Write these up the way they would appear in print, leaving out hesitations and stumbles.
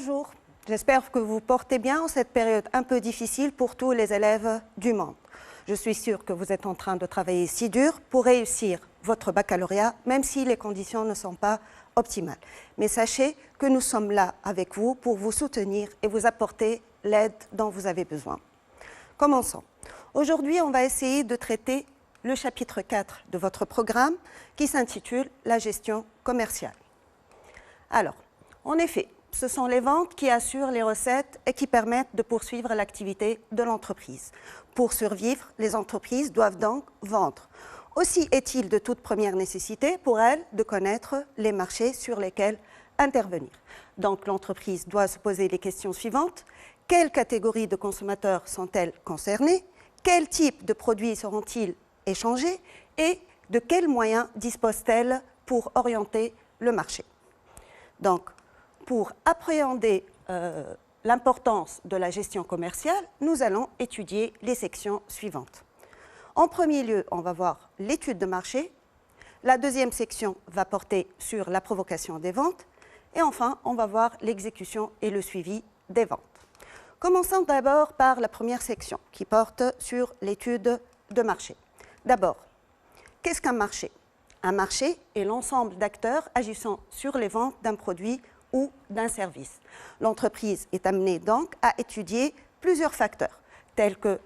Bonjour, j'espère que vous portez bien en cette période un peu difficile pour tous les élèves du monde. Je suis sûre que vous êtes en train de travailler si dur pour réussir votre baccalauréat, même si les conditions ne sont pas optimales. Mais sachez que nous sommes là avec vous pour vous soutenir et vous apporter l'aide dont vous avez besoin. Commençons. Aujourd'hui, on va essayer de traiter le chapitre 4 de votre programme qui s'intitule « La gestion commerciale ». Alors, en effet, ce sont les ventes qui assurent les recettes et qui permettent de poursuivre l'activité de l'entreprise. Pour survivre, les entreprises doivent donc vendre. Aussi est-il de toute première nécessité pour elles de connaître les marchés sur lesquels intervenir. Donc l'entreprise doit se poser les questions suivantes. Quelles catégories de consommateurs sont-elles concernées? Quels types de produits seront-ils échangés? Et de quels moyens dispose-t-elle pour orienter le marché? Donc, pour appréhender l'importance de la gestion commerciale, nous allons étudier les sections suivantes. En premier lieu, on va voir l'étude de marché. La deuxième section va porter sur la provocation des ventes. Et enfin, on va voir l'exécution et le suivi des ventes. Commençons d'abord par la première section qui porte sur l'étude de marché. D'abord, qu'est-ce qu'un marché? Un marché est l'ensemble d'acteurs agissant sur les ventes d'un produit ou d'un service. L'entreprise est amenée donc à étudier plusieurs facteurs, tels que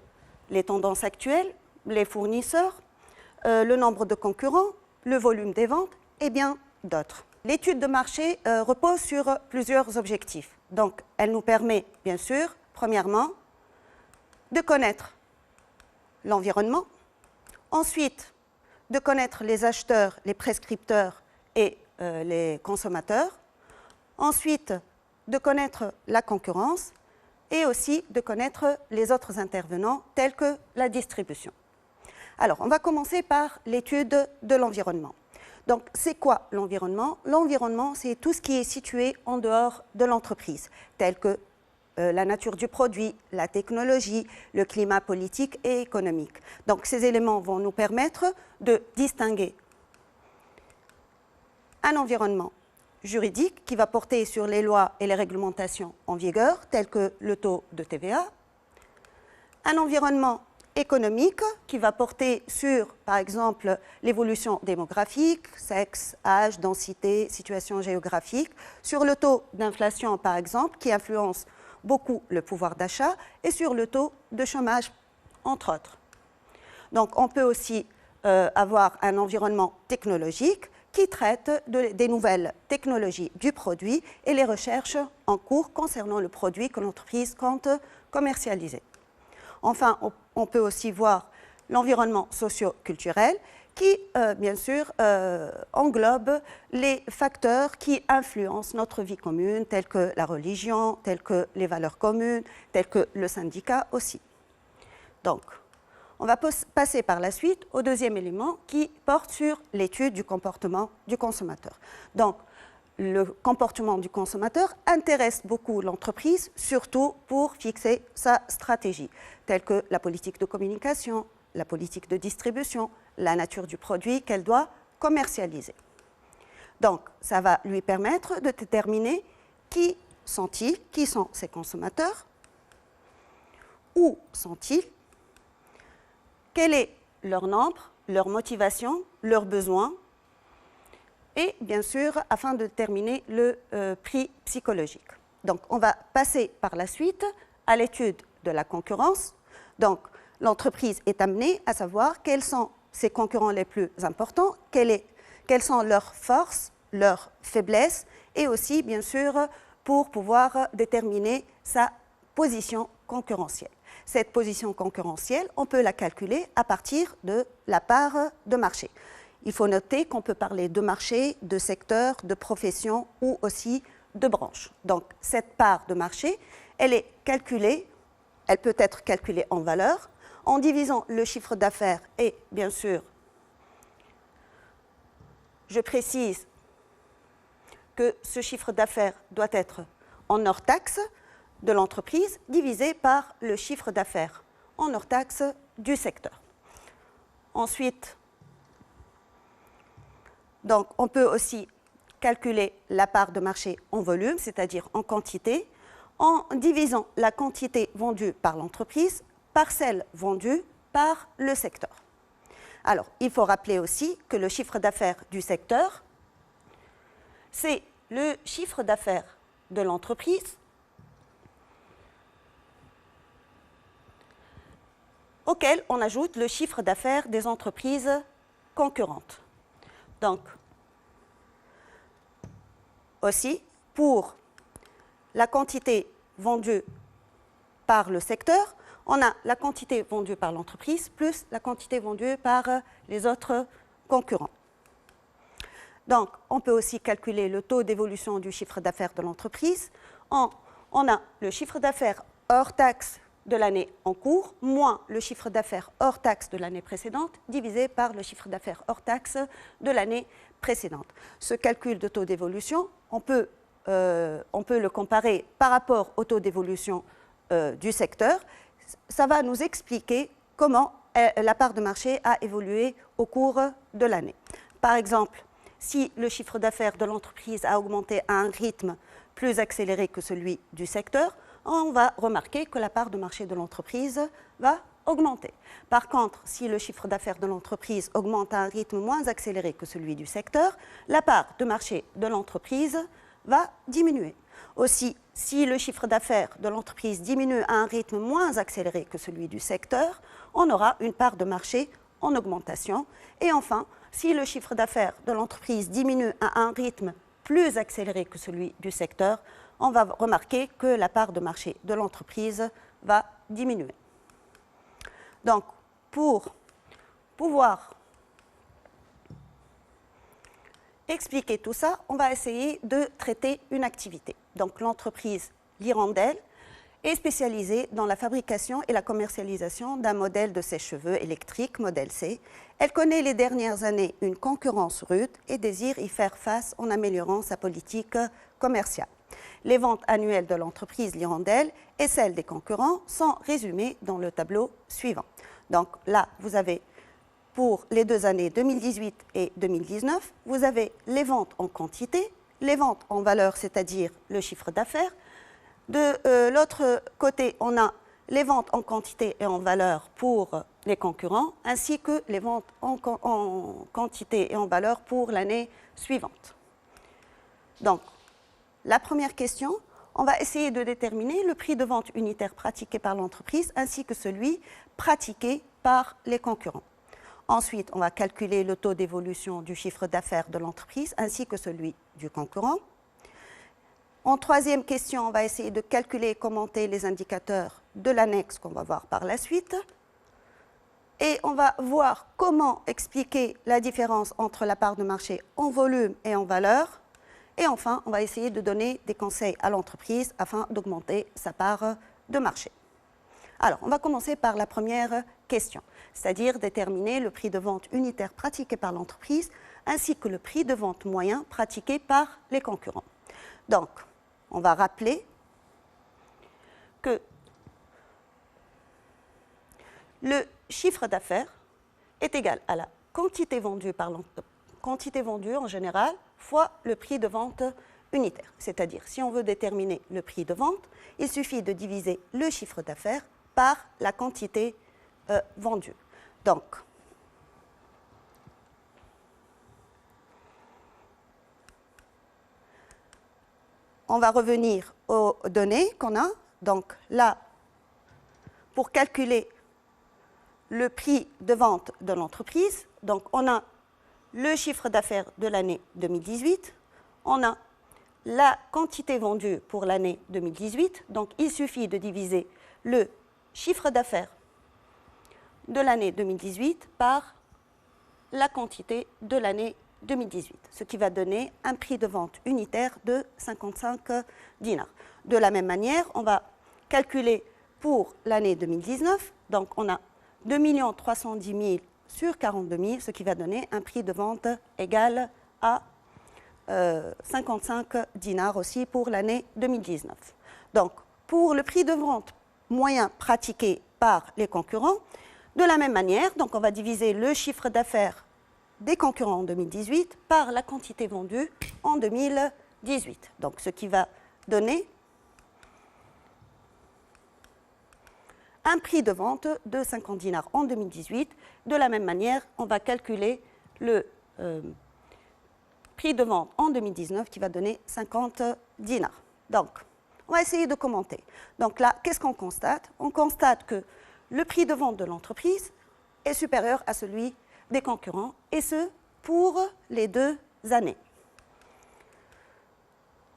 les tendances actuelles, les fournisseurs, le nombre de concurrents, le volume des ventes et bien d'autres. L'étude de marché repose sur plusieurs objectifs. Donc, elle nous permet, bien sûr, premièrement, de connaître l'environnement, ensuite, de connaître les acheteurs, les prescripteurs et les consommateurs, ensuite de connaître la concurrence et aussi de connaître les autres intervenants tels que la distribution. Alors, on va commencer par l'étude de l'environnement. Donc, c'est quoi l'environnement? L'environnement, c'est tout ce qui est situé en dehors de l'entreprise, tel que la nature du produit, la technologie, le climat politique et économique. Donc, ces éléments vont nous permettre de distinguer un environnement juridique qui va porter sur les lois et les réglementations en vigueur, tels que le taux de TVA, un environnement économique qui va porter sur, par exemple, l'évolution démographique, sexe, âge, densité, situation géographique, sur le taux d'inflation, par exemple, qui influence beaucoup le pouvoir d'achat, et sur le taux de chômage, entre autres. Donc, on peut aussi avoir un environnement technologique qui traite des nouvelles technologies du produit et les recherches en cours concernant le produit que l'entreprise compte commercialiser. Enfin, on peut aussi voir l'environnement socio-culturel qui, bien sûr, englobe les facteurs qui influencent notre vie commune, tels que la religion, tels que les valeurs communes, tels que le syndicat aussi. Donc, on va passer par la suite au deuxième élément qui porte sur l'étude du comportement du consommateur. Donc, le comportement du consommateur intéresse beaucoup l'entreprise, surtout pour fixer sa stratégie, telle que la politique de communication, la politique de distribution, la nature du produit qu'elle doit commercialiser. Donc, ça va lui permettre de déterminer qui sont-ils, qui sont ces consommateurs, où sont-ils, quel est leur nombre, leur motivation, leurs besoins, et bien sûr, afin de déterminer le prix psychologique. Donc, on va passer par la suite à l'étude de la concurrence. Donc, l'entreprise est amenée à savoir quels sont ses concurrents les plus importants, quelles sont leurs forces, leurs faiblesses, et aussi, bien sûr, pour pouvoir déterminer sa position concurrentielle. Cette position concurrentielle, on peut la calculer à partir de la part de marché. Il faut noter qu'on peut parler de marché, de secteur, de profession ou aussi de branche. Donc, cette part de marché, elle est calculée, elle peut être calculée en valeur, en divisant le chiffre d'affaires et, bien sûr, je précise que ce chiffre d'affaires doit être en hors taxe de l'entreprise divisé par le chiffre d'affaires en hors taxe du secteur. Ensuite, donc, on peut aussi calculer la part de marché en volume, c'est-à-dire en quantité, en divisant la quantité vendue par l'entreprise par celle vendue par le secteur. Alors, il faut rappeler aussi que le chiffre d'affaires du secteur, c'est le chiffre d'affaires de l'entreprise auquel on ajoute le chiffre d'affaires des entreprises concurrentes. Donc, aussi, pour la quantité vendue par le secteur, on a la quantité vendue par l'entreprise plus la quantité vendue par les autres concurrents. Donc, on peut aussi calculer le taux d'évolution du chiffre d'affaires de l'entreprise. On a le chiffre d'affaires hors taxe de l'année en cours, moins le chiffre d'affaires hors taxe de l'année précédente, divisé par le chiffre d'affaires hors taxe de l'année précédente. Ce calcul de taux d'évolution, on peut le comparer par rapport au taux d'évolution du secteur. Ça va nous expliquer comment la part de marché a évolué au cours de l'année. Par exemple, si le chiffre d'affaires de l'entreprise a augmenté à un rythme plus accéléré que celui du secteur, on va remarquer que la part de marché de l'entreprise va augmenter. Par contre, si le chiffre d'affaires de l'entreprise augmente à un rythme moins accéléré que celui du secteur, la part de marché de l'entreprise va diminuer. Aussi, si le chiffre d'affaires de l'entreprise diminue à un rythme moins accéléré que celui du secteur, on aura une part de marché en augmentation. Et enfin, si le chiffre d'affaires de l'entreprise diminue à un rythme plus accéléré que celui du secteur, on va remarquer que la part de marché de l'entreprise va diminuer. Donc, pour pouvoir expliquer tout ça, on va essayer de traiter une activité. Donc, l'entreprise L'Hirondelle est spécialisée dans la fabrication et la commercialisation d'un modèle de sèche-cheveux électrique, modèle C. Elle connaît les dernières années une concurrence rude et désire y faire face en améliorant sa politique commerciale. Les ventes annuelles de l'entreprise L'Hirondelle et celles des concurrents sont résumées dans le tableau suivant. Donc là, vous avez pour les 2 années 2018 et 2019, vous avez les ventes en quantité, les ventes en valeur, c'est-à-dire le chiffre d'affaires. De l'autre côté, on a les ventes en quantité et en valeur pour les concurrents, ainsi que les ventes en quantité et en valeur pour l'année suivante. Donc, la première question, on va essayer de déterminer le prix de vente unitaire pratiqué par l'entreprise ainsi que celui pratiqué par les concurrents. Ensuite, on va calculer le taux d'évolution du chiffre d'affaires de l'entreprise ainsi que celui du concurrent. En troisième question, on va essayer de calculer et commenter les indicateurs de l'annexe qu'on va voir par la suite. Et on va voir comment expliquer la différence entre la part de marché en volume et en valeur. Et enfin, on va essayer de donner des conseils à l'entreprise afin d'augmenter sa part de marché. Alors, on va commencer par la première question, c'est-à-dire déterminer le prix de vente unitaire pratiqué par l'entreprise ainsi que le prix de vente moyen pratiqué par les concurrents. Donc, on va rappeler que le chiffre d'affaires est égal à la quantité vendue en général fois le prix de vente unitaire. C'est-à-dire, si on veut déterminer le prix de vente, il suffit de diviser le chiffre d'affaires par la quantité vendue. Donc, on va revenir aux données qu'on a. Donc là, pour calculer le prix de vente de l'entreprise, donc on a le chiffre d'affaires de l'année 2018, on a la quantité vendue pour l'année 2018, donc il suffit de diviser le chiffre d'affaires de l'année 2018 par la quantité de l'année 2018, ce qui va donner un prix de vente unitaire de 55 dinars. De la même manière, on va calculer pour l'année 2019, donc on a 2 310 000 sur 42 000, ce qui va donner un prix de vente égal à 55 dinars aussi pour l'année 2019. Donc, pour le prix de vente moyen pratiqué par les concurrents, de la même manière, donc on va diviser le chiffre d'affaires des concurrents en 2018 par la quantité vendue en 2018. Donc, ce qui va donner un prix de vente de 50 dinars en 2018. De la même manière, on va calculer le prix de vente en 2019 qui va donner 50 dinars. Donc, on va essayer de commenter. Donc là, qu'est-ce qu'on constate? On constate que le prix de vente de l'entreprise est supérieur à celui des concurrents, et ce, pour les 2 années.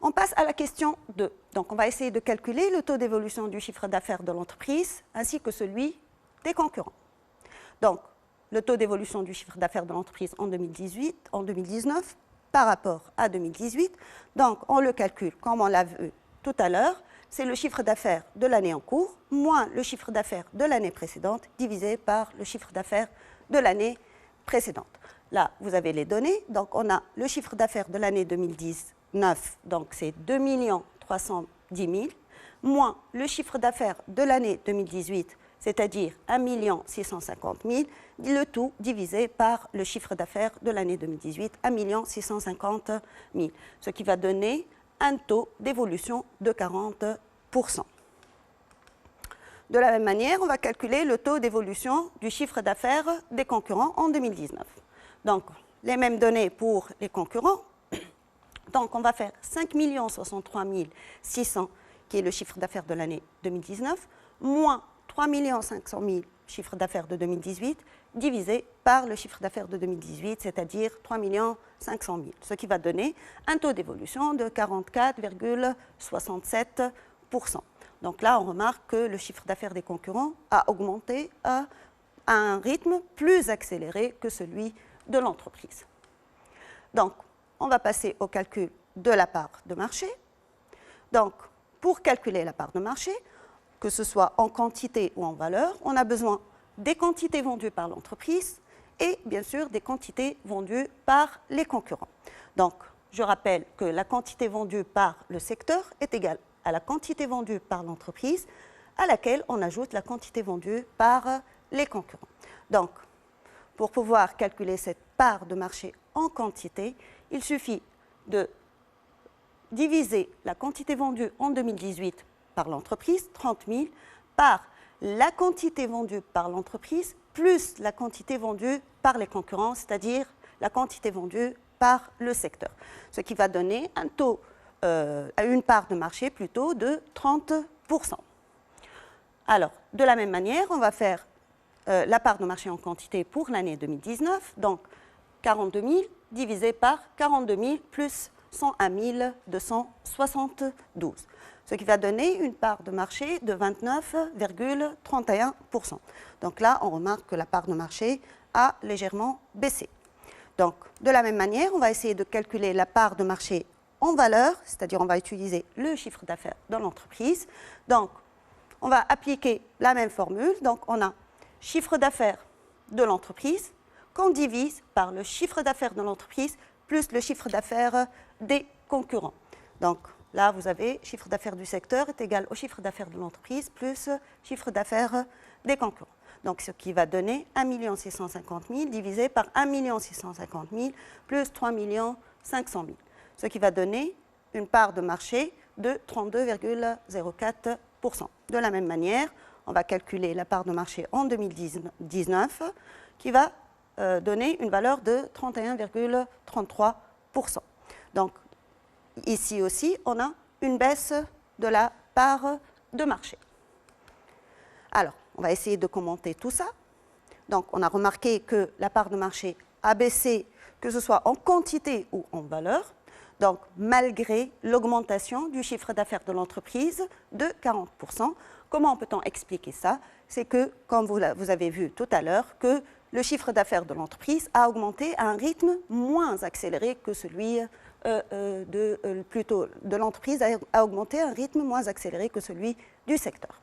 On passe à la question 2. Donc, on va essayer de calculer le taux d'évolution du chiffre d'affaires de l'entreprise ainsi que celui des concurrents. Donc, le taux d'évolution du chiffre d'affaires de l'entreprise en 2019 par rapport à 2018. Donc, on le calcule comme on l'a vu tout à l'heure. C'est le chiffre d'affaires de l'année en cours moins le chiffre d'affaires de l'année précédente divisé par le chiffre d'affaires de l'année précédente. Là, vous avez les données. Donc, on a le chiffre d'affaires de l'année 2019, donc c'est 2 310 000, moins le chiffre d'affaires de l'année 2018, c'est-à-dire 1 650 000, le tout divisé par le chiffre d'affaires de l'année 2018, 1 650 000, ce qui va donner un taux d'évolution de 40%. De la même manière, on va calculer le taux d'évolution du chiffre d'affaires des concurrents en 2019. Donc, les mêmes données pour les concurrents. Donc, on va faire 5 63 600, qui est le chiffre d'affaires de l'année 2019, moins 3 500 000 chiffre d'affaires de 2018, divisé par le chiffre d'affaires de 2018, c'est-à-dire 3 500 000, ce qui va donner un taux d'évolution de 44,67%. Donc là, on remarque que le chiffre d'affaires des concurrents a augmenté à un rythme plus accéléré que celui de l'entreprise. Donc, on va passer au calcul de la part de marché. Donc, pour calculer la part de marché, que ce soit en quantité ou en valeur, on a besoin des quantités vendues par l'entreprise et bien sûr des quantités vendues par les concurrents. Donc, je rappelle que la quantité vendue par le secteur est égale à la quantité vendue par l'entreprise, à laquelle on ajoute la quantité vendue par les concurrents. Donc, pour pouvoir calculer cette part de marché en quantité, il suffit de diviser la quantité vendue en 2018 par l'entreprise, 30 000, par la quantité vendue par l'entreprise plus la quantité vendue par les concurrents, c'est-à-dire la quantité vendue par le secteur, ce qui va donner un taux, une part de marché plutôt de 30%. Alors, de la même manière, on va faire la part de marché en quantité pour l'année 2019, donc 42 000 divisé par 42 000 plus 101 272, ce qui va donner une part de marché de 29,31%. Donc là, on remarque que la part de marché a légèrement baissé. Donc, de la même manière, on va essayer de calculer la part de marché en valeur, c'est-à-dire on va utiliser le chiffre d'affaires de l'entreprise. Donc, on va appliquer la même formule. Donc, on a chiffre d'affaires de l'entreprise qu'on divise par le chiffre d'affaires de l'entreprise plus le chiffre d'affaires des concurrents. Donc, là, vous avez chiffre d'affaires du secteur est égal au chiffre d'affaires de l'entreprise plus chiffre d'affaires des concurrents. Donc, ce qui va donner 1 650 000 divisé par 1 650 000 plus 3 500 000, ce qui va donner une part de marché de 32,04%. De la même manière, on va calculer la part de marché en 2019 qui va donner une valeur de 31,33%. Donc, ici aussi, on a une baisse de la part de marché. Alors, on va essayer de commenter tout ça. Donc, on a remarqué que la part de marché a baissé, que ce soit en quantité ou en valeur, donc malgré l'augmentation du chiffre d'affaires de l'entreprise de 40%. Comment peut-on expliquer ça? C'est que, comme vous avez vu tout à l'heure, que le chiffre d'affaires de l'entreprise a augmenté à un rythme moins accéléré que celui de l'entreprise, a augmenté à un rythme moins accéléré que celui du secteur.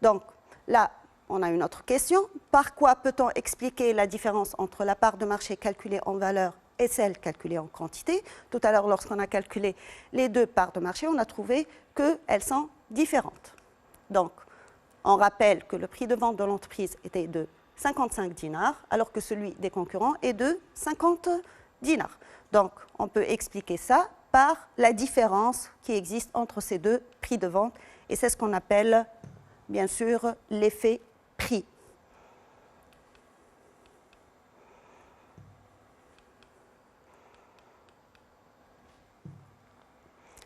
Donc là, on a une autre question. Par quoi peut-on expliquer la différence entre la part de marché calculée en valeur et celle calculée en quantité? Tout à l'heure, lorsqu'on a calculé les deux parts de marché, on a trouvé qu'elles sont différentes. Donc, on rappelle que le prix de vente de l'entreprise était de 55 dinars, alors que celui des concurrents est de 50 dinars. Donc, on peut expliquer ça par la différence qui existe entre ces deux prix de vente, et c'est ce qu'on appelle, bien sûr, l'effet prix.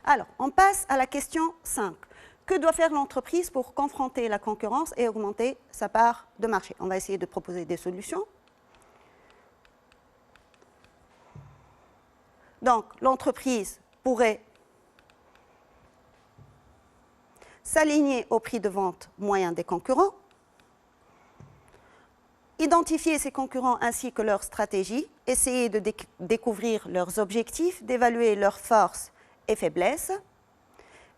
Alors, on passe à la question 5. Que doit faire l'entreprise pour confronter la concurrence et augmenter sa part de marché? On va essayer de proposer des solutions. Donc, l'entreprise pourrait s'aligner au prix de vente moyen des concurrents, identifier ses concurrents ainsi que leurs stratégies, essayer de découvrir leurs objectifs, d'évaluer leurs forces et faiblesses.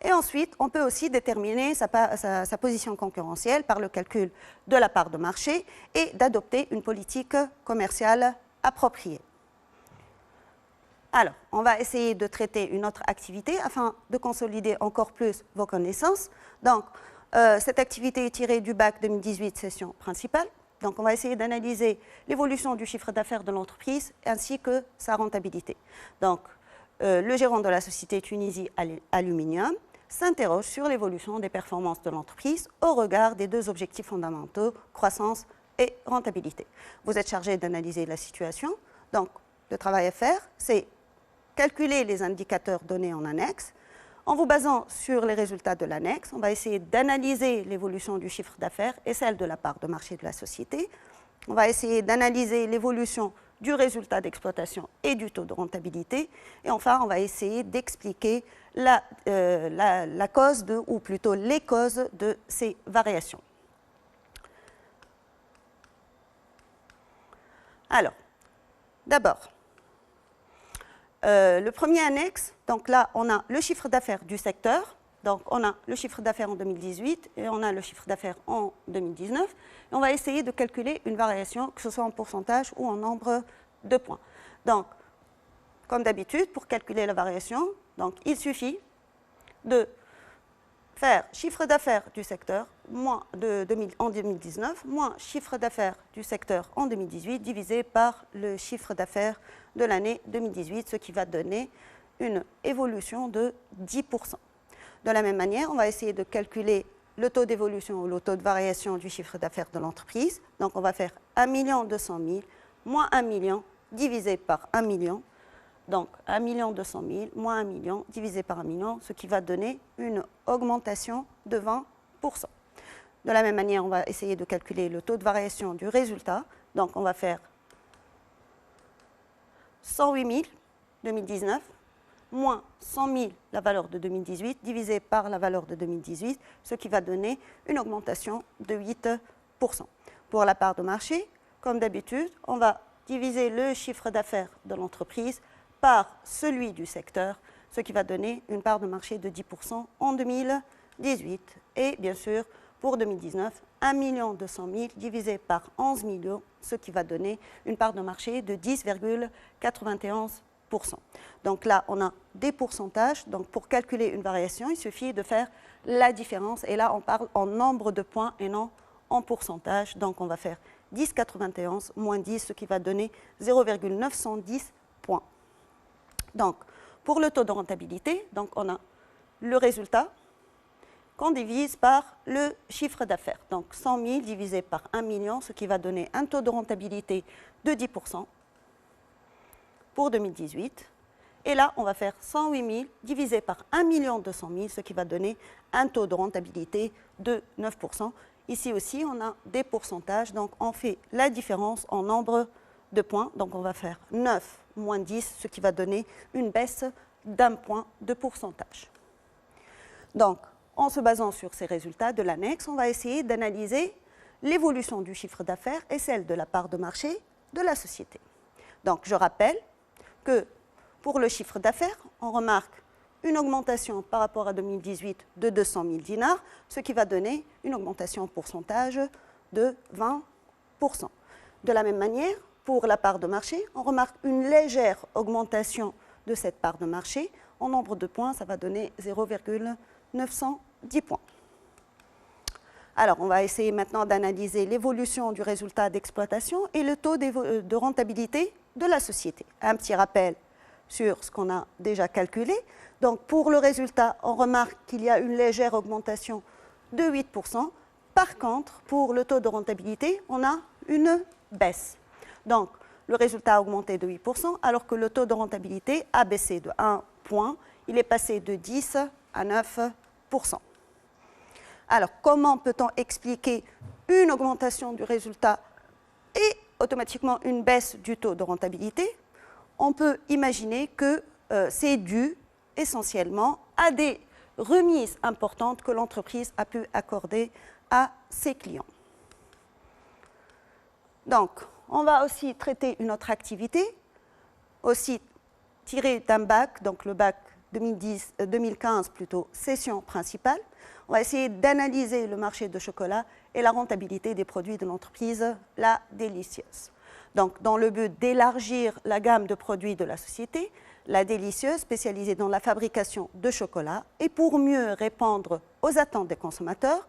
Et ensuite, on peut aussi déterminer sa position concurrentielle par le calcul de la part de marché et d'adopter une politique commerciale appropriée. Alors, on va essayer de traiter une autre activité afin de consolider encore plus vos connaissances. Donc, cette activité est tirée du bac 2018 session principale. Donc, on va essayer d'analyser l'évolution du chiffre d'affaires de l'entreprise ainsi que sa rentabilité. Donc, le gérant de la société Tunisie Aluminium s'interroge sur l'évolution des performances de l'entreprise au regard des deux objectifs fondamentaux, croissance et rentabilité. Vous êtes chargé d'analyser la situation. Donc, le travail à faire, c'est calculer les indicateurs donnés en annexe. En vous basant sur les résultats de l'annexe, on va essayer d'analyser l'évolution du chiffre d'affaires et celle de la part de marché de la société. On va essayer d'analyser l'évolution du résultat d'exploitation et du taux de rentabilité. Et enfin, on va essayer d'expliquer la cause ou plutôt les causes de ces variations. Alors, d'abord, le premier annexe, donc là, on a le chiffre d'affaires du secteur. Donc, on a le chiffre d'affaires en 2018 et on a le chiffre d'affaires en 2019. Et on va essayer de calculer une variation, que ce soit en pourcentage ou en nombre de points. Donc, comme d'habitude, pour calculer la variation, donc, il suffit de faire chiffre d'affaires du secteur en 2019 moins chiffre d'affaires du secteur en 2018 divisé par le chiffre d'affaires de l'année 2018, ce qui va donner une évolution de 10%. De la même manière, on va essayer de calculer le taux d'évolution ou le taux de variation du chiffre d'affaires de l'entreprise. Donc, on va faire 1 200 000 moins 1 million divisé par 1 million. Donc, 1 200 000 moins 1 million divisé par 1 million, ce qui va donner une augmentation de 20%. De la même manière, on va essayer de calculer le taux de variation du résultat. Donc, on va faire 108 000 2019 moins 100 000 la valeur de 2018 divisé par la valeur de 2018, ce qui va donner une augmentation de 8%. Pour la part de marché, comme d'habitude, on va diviser le chiffre d'affaires de l'entreprise par celui du secteur, ce qui va donner une part de marché de 10% en 2018. Et bien sûr, pour 2019, 1 200 000 divisé par 11 millions, ce qui va donner une part de marché de 10,91%. Donc là, on a des pourcentages. Donc pour calculer une variation, il suffit de faire la différence. Et là, on parle en nombre de points et non en pourcentage. Donc on va faire 10,91 moins 10, ce qui va donner 0,910 points. Donc pour le taux de rentabilité, donc on a le résultat qu'on divise par le chiffre d'affaires. Donc 100 000 divisé par 1 million, ce qui va donner un taux de rentabilité de 10%. Pour 2018. Et là, on va faire 108 000 divisé par 1 200 000, ce qui va donner un taux de rentabilité de 9%. Ici aussi, on a des pourcentages, donc on fait la différence en nombre de points. Donc on va faire 9 moins 10, ce qui va donner une baisse d'1 point de pourcentage. Donc, en se basant sur ces résultats de l'annexe, on va essayer d'analyser l'évolution du chiffre d'affaires et celle de la part de marché de la société. Donc, je rappelle que pour le chiffre d'affaires, on remarque une augmentation par rapport à 2018 de 200 000 dinars, ce qui va donner une augmentation en pourcentage de 20%. De la même manière, pour la part de marché, on remarque une légère augmentation de cette part de marché. En nombre de points, ça va donner 0,910 points. Alors, on va essayer maintenant d'analyser l'évolution du résultat d'exploitation et le taux de rentabilité de la société. Un petit rappel sur ce qu'on a déjà calculé. Donc, pour le résultat, on remarque qu'il y a une légère augmentation de 8%. Par contre, pour le taux de rentabilité, on a une baisse. Donc, le résultat a augmenté de 8%, alors que le taux de rentabilité a baissé de 1 point. Il est passé de 10 à 9%. Alors, comment peut-on expliquer une augmentation du résultat et automatiquement une baisse du taux de rentabilité? On peut imaginer que c'est dû essentiellement à des remises importantes que l'entreprise a pu accorder à ses clients. Donc, on va aussi traiter une autre activité, aussi tirée d'un bac, donc le bac 2015 plutôt, session principale. On va essayer d'analyser le marché de chocolat et la rentabilité des produits de l'entreprise La Délicieuse. Donc, dans le but d'élargir la gamme de produits de la société, La Délicieuse, spécialisée dans la fabrication de chocolat, et pour mieux répondre aux attentes des consommateurs,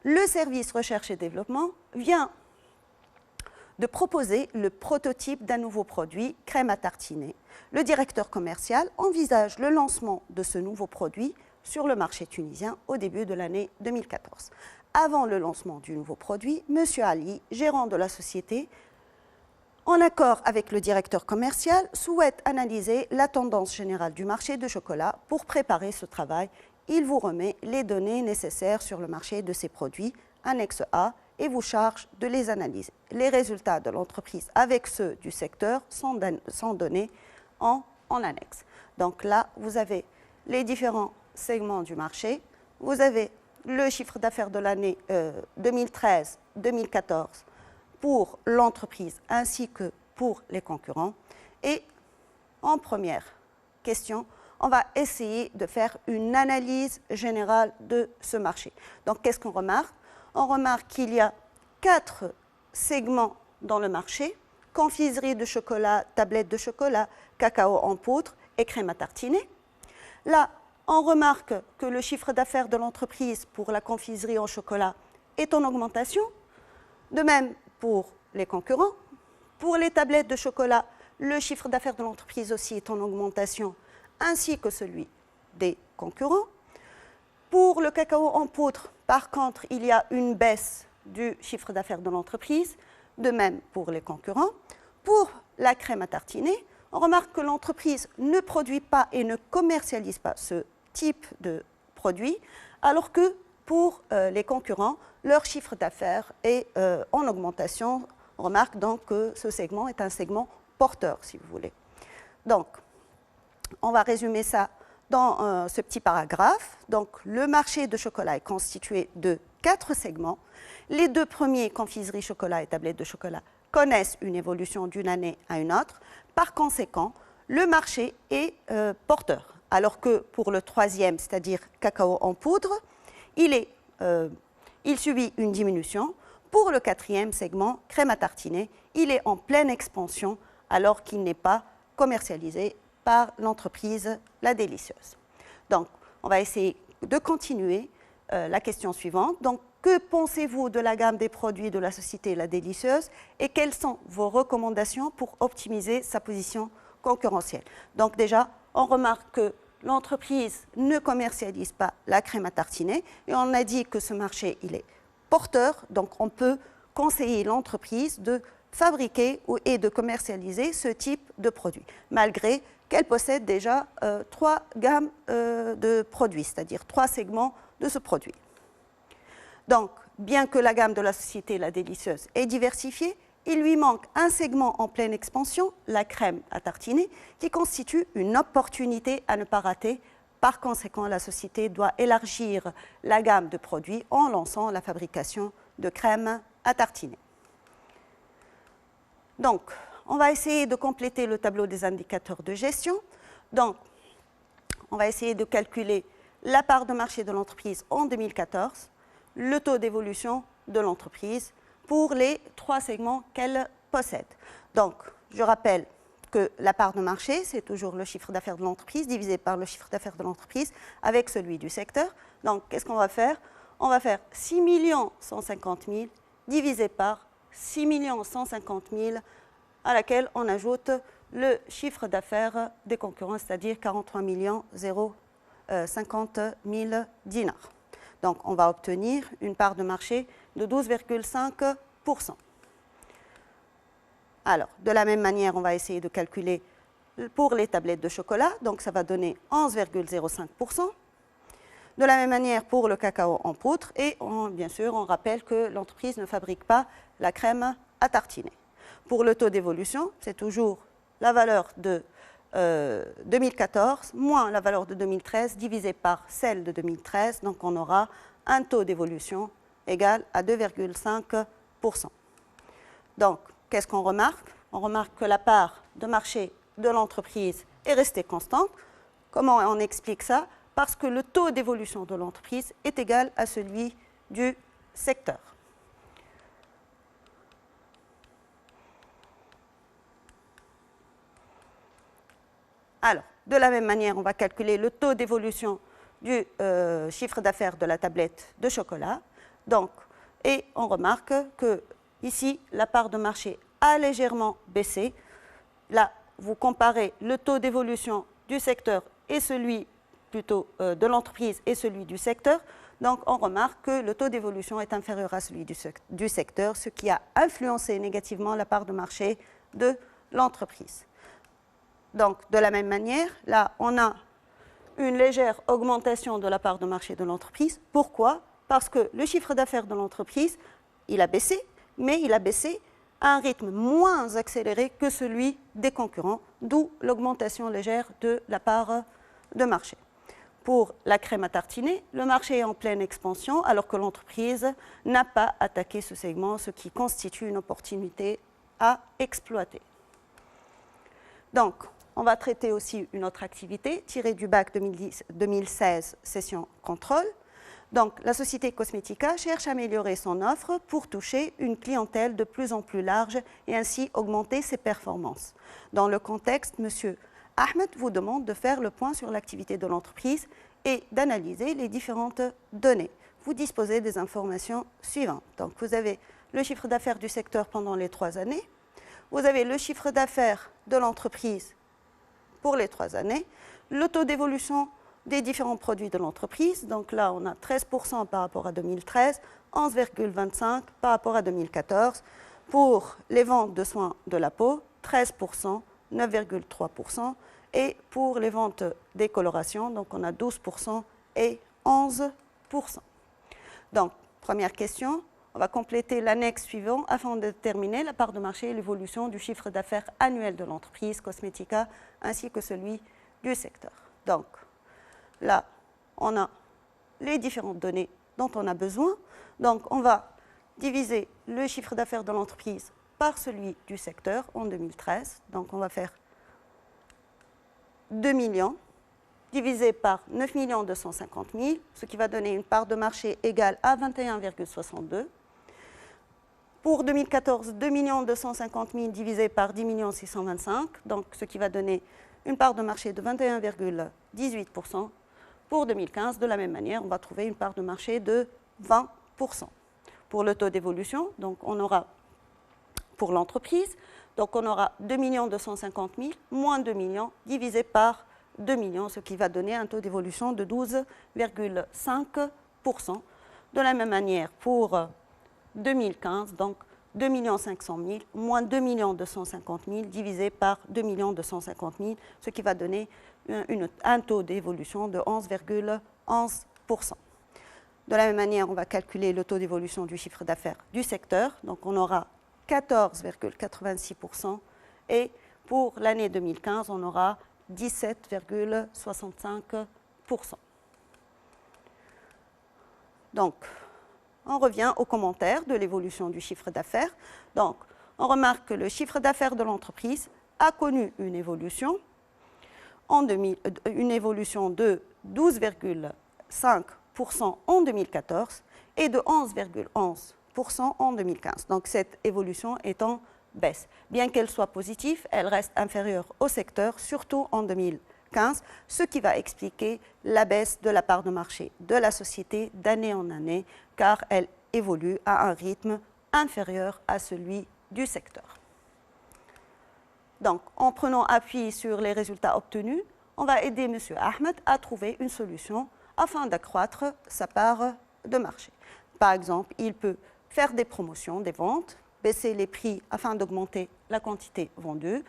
le service recherche et développement vient de proposer le prototype d'un nouveau produit, crème à tartiner. Le directeur commercial envisage le lancement de ce nouveau produit sur le marché tunisien au début de l'année 2014. Avant le lancement du nouveau produit, M. Ali, gérant de la société, en accord avec le directeur commercial, souhaite analyser la tendance générale du marché de chocolat. Pour préparer ce travail, il vous remet les données nécessaires sur le marché de ces produits, annexe A, et vous charge de les analyser. Les résultats de l'entreprise avec ceux du secteur sont donnés en annexe. Donc là, vous avez les différents segments du marché. Vous avez le chiffre d'affaires de l'année 2013-2014 pour l'entreprise ainsi que pour les concurrents. Et en première question, on va essayer de faire une analyse générale de ce marché. Donc, qu'est-ce qu'on remarque? On remarque qu'il y a 4 segments dans le marché: confiserie de chocolat, tablette de chocolat, cacao en poudre et crème à tartiner. Là, on remarque que le chiffre d'affaires de l'entreprise pour la confiserie en chocolat est en augmentation. De même pour les concurrents. Pour les tablettes de chocolat, le chiffre d'affaires de l'entreprise aussi est en augmentation, ainsi que celui des concurrents. Pour le cacao en poudre, par contre, il y a une baisse du chiffre d'affaires de l'entreprise, de même pour les concurrents. Pour la crème à tartiner, on remarque que l'entreprise ne produit pas et ne commercialise pas ce type de produit, alors que pour les concurrents, leur chiffre d'affaires est en augmentation. On remarque donc que ce segment est un segment porteur, si vous voulez. Donc, on va résumer ça dans ce petit paragraphe. Donc, le marché de chocolat est constitué de 4 segments. Les 2 premiers, confiserie chocolat et tablette de chocolat, connaissent une évolution d'une année à une autre. Par conséquent, le marché est porteur. Alors que pour le 3e, c'est-à-dire cacao en poudre, il subit une diminution. Pour le 4e segment, crème à tartiner, il est en pleine expansion alors qu'il n'est pas commercialisé par l'entreprise La Délicieuse. Donc, on va essayer de continuer la question suivante. Donc, que pensez-vous de la gamme des produits de la société La Délicieuse et quelles sont vos recommandations pour optimiser sa position concurrentielle? Donc déjà, on remarque que l'entreprise ne commercialise pas la crème à tartiner et on a dit que ce marché, il est porteur, donc on peut conseiller l'entreprise de fabriquer et de commercialiser ce type de produit, malgré qu'elle possède déjà 3 gammes de produits, c'est-à-dire 3 segments de ce produit. Donc, bien que la gamme de la société La Délicieuse est diversifiée, il lui manque un segment en pleine expansion, la crème à tartiner, qui constitue une opportunité à ne pas rater. Par conséquent, la société doit élargir la gamme de produits en lançant la fabrication de crème à tartiner. Donc, on va essayer de compléter le tableau des indicateurs de gestion. Donc, on va essayer de calculer la part de marché de l'entreprise en 2014, le taux d'évolution de l'entreprise pour les 3 segments qu'elle possède. Donc, je rappelle que la part de marché, c'est toujours le chiffre d'affaires de l'entreprise divisé par le chiffre d'affaires de l'entreprise avec celui du secteur. Donc, qu'est-ce qu'on va faire? on va faire 6 150 000 divisé par 6 150 000 à laquelle on ajoute le chiffre d'affaires des concurrents, c'est-à-dire 43 050 000 dinars. Donc, on va obtenir une part de marché de 12,5%. Alors, de la même manière, on va essayer de calculer pour les tablettes de chocolat. Donc, ça va donner 11,05%. De la même manière pour le cacao en poudre. Et bien sûr, on rappelle que l'entreprise ne fabrique pas la crème à tartiner. Pour le taux d'évolution, c'est toujours la valeur de 2014 moins la valeur de 2013 divisée par celle de 2013. Donc, on aura un taux d'évolution égal à 2,5%. Donc, qu'est-ce qu'on remarque? On remarque que la part de marché de l'entreprise est restée constante. Comment on explique ça? Parce que le taux d'évolution de l'entreprise est égal à celui du secteur. Alors, de la même manière, on va calculer le taux d'évolution du chiffre d'affaires de la tablette de chocolat. Donc, et on remarque que ici, la part de marché a légèrement baissé. Là, vous comparez le taux d'évolution du secteur et celui plutôt de l'entreprise et celui du secteur. Donc, on remarque que le taux d'évolution est inférieur à celui du secteur, ce qui a influencé négativement la part de marché de l'entreprise. Donc, de la même manière, là, on a une légère augmentation de la part de marché de l'entreprise. Pourquoi? Parce que le chiffre d'affaires de l'entreprise, il a baissé, mais il a baissé à un rythme moins accéléré que celui des concurrents, d'où l'augmentation légère de la part de marché. Pour la crème à tartiner, le marché est en pleine expansion alors que l'entreprise n'a pas attaqué ce segment, ce qui constitue une opportunité à exploiter. Donc, on va traiter aussi une autre activité tirée du bac 2016, session contrôle. Donc, la société Cosmetica cherche à améliorer son offre pour toucher une clientèle de plus en plus large et ainsi augmenter ses performances. Dans le contexte, M. Ahmed vous demande de faire le point sur l'activité de l'entreprise et d'analyser les différentes données. Vous disposez des informations suivantes. Donc, vous avez le chiffre d'affaires du secteur pendant les 3 années. Vous avez le chiffre d'affaires de l'entreprise pour les 3 années. Le taux d'évolution des différents produits de l'entreprise. Donc là, on a 13% par rapport à 2013, 11,25% par rapport à 2014. Pour les ventes de soins de la peau, 13%, 9,3%. Et pour les ventes des colorations, donc on a 12% et 11%. Donc, première question, on va compléter l'annexe suivante afin de déterminer la part de marché et l'évolution du chiffre d'affaires annuel de l'entreprise Cosmetica ainsi que celui du secteur. Donc, là, on a les différentes données dont on a besoin. Donc, on va diviser le chiffre d'affaires de l'entreprise par celui du secteur en 2013. Donc, on va faire 2 millions divisé par 9 250 000, ce qui va donner une part de marché égale à 21,62. Pour 2014, 2 250 000 divisé par 10 625 000, donc ce qui va donner une part de marché de 21,18%. Pour 2015, de la même manière, on va trouver une part de marché de 20%. Pour le taux d'évolution, donc on aura pour l'entreprise, donc on aura 2 250 000 moins 2 millions divisé par 2 millions, ce qui va donner un taux d'évolution de 12,5%. De la même manière, pour 2015, donc 2 500 000 moins 2 250 000 divisé par 2 250 000, ce qui va donner un taux d'évolution de 11,11%. De la même manière, on va calculer le taux d'évolution du chiffre d'affaires du secteur. Donc, on aura 14,86% et pour l'année 2015, on aura 17,65%. Donc, on revient aux commentaires de l'évolution du chiffre d'affaires. Donc, on remarque que le chiffre d'affaires de l'entreprise a connu une évolution de 12,5% en 2014 et de 11,11% en 2015. Donc, cette évolution est en baisse. Bien qu'elle soit positive, elle reste inférieure au secteur, surtout en 2015. 2015, ce qui va expliquer la baisse de la part de marché de la société d'année en année, car elle évolue à un rythme inférieur à celui du secteur. Donc, en prenant appui sur les résultats obtenus, on va aider M. Ahmed à trouver une solution afin d'accroître sa part de marché. Par exemple, il peut faire des promotions, des ventes, baisser les prix afin d'augmenter la quantité vendue,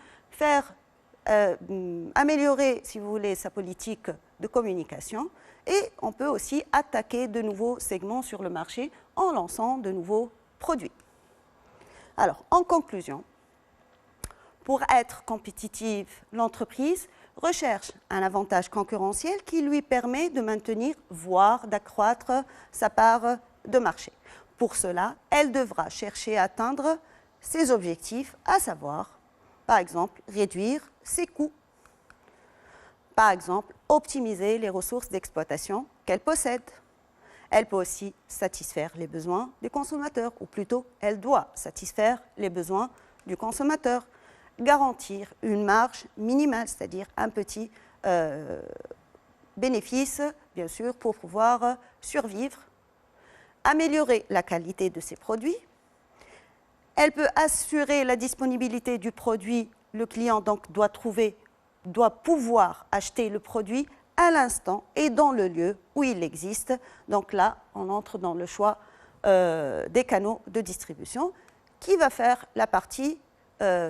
améliorer, si vous voulez, sa politique de communication, et on peut aussi attaquer de nouveaux segments sur le marché en lançant de nouveaux produits. Alors, en conclusion, pour être compétitive, l'entreprise recherche un avantage concurrentiel qui lui permet de maintenir, voire d'accroître sa part de marché. Pour cela, elle devra chercher à atteindre ses objectifs, à savoir, par exemple, réduire ses coûts. Par exemple, optimiser les ressources d'exploitation qu'elle possède. Elle peut aussi satisfaire les besoins des consommateurs, ou plutôt, elle doit satisfaire les besoins du consommateur. Garantir une marge minimale, c'est-à-dire un petit bénéfice, bien sûr, pour pouvoir survivre. Améliorer la qualité de ses produits. Elle peut assurer la disponibilité du produit. Le client donc doit pouvoir acheter le produit à l'instant et dans le lieu où il existe. Donc là, on entre dans le choix des canaux de distribution qui va faire la partie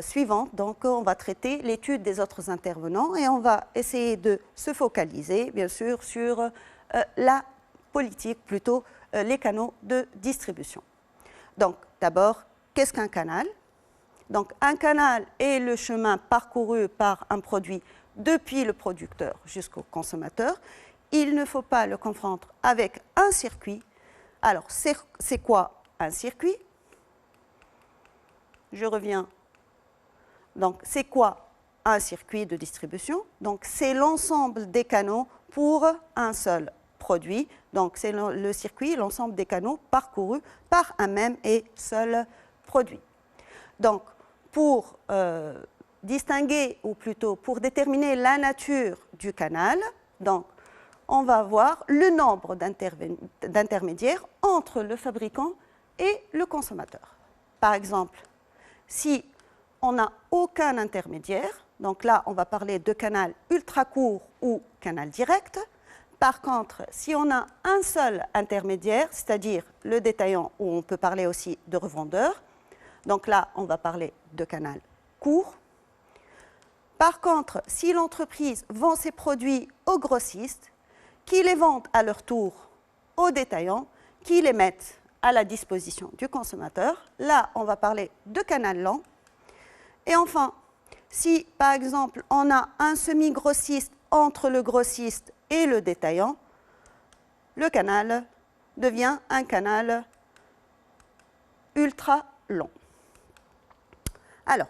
suivante. Donc on va traiter l'étude des autres intervenants et on va essayer de se focaliser, bien sûr, sur la politique, plutôt les canaux de distribution. Donc d'abord, qu'est-ce qu'un canal? Donc un canal est le chemin parcouru par un produit depuis le producteur jusqu'au consommateur. Il ne faut pas le confondre avec un circuit. Alors c'est quoi un circuit? Je reviens. Donc c'est quoi un circuit de distribution? Donc c'est l'ensemble des canaux pour un seul produit. Donc c'est le circuit, l'ensemble des canaux parcourus par un même et seul produit. Donc pour distinguer, ou plutôt pour déterminer la nature du canal, donc on va voir le nombre d'intermédiaires entre le fabricant et le consommateur. Par exemple, si on n'a aucun intermédiaire, donc là on va parler de canal ultra court ou canal direct. Par contre, si on a un seul intermédiaire, c'est-à-dire le détaillant, ou on peut parler aussi de revendeur, donc là, on va parler de canal court. Par contre, si l'entreprise vend ses produits aux grossistes, qui les vendent à leur tour aux détaillants, qui les mettent à la disposition du consommateur, là, on va parler de canal lent. Et enfin, si, par exemple, on a un semi-grossiste entre le grossiste et le détaillant, le canal devient un canal ultra long. Alors,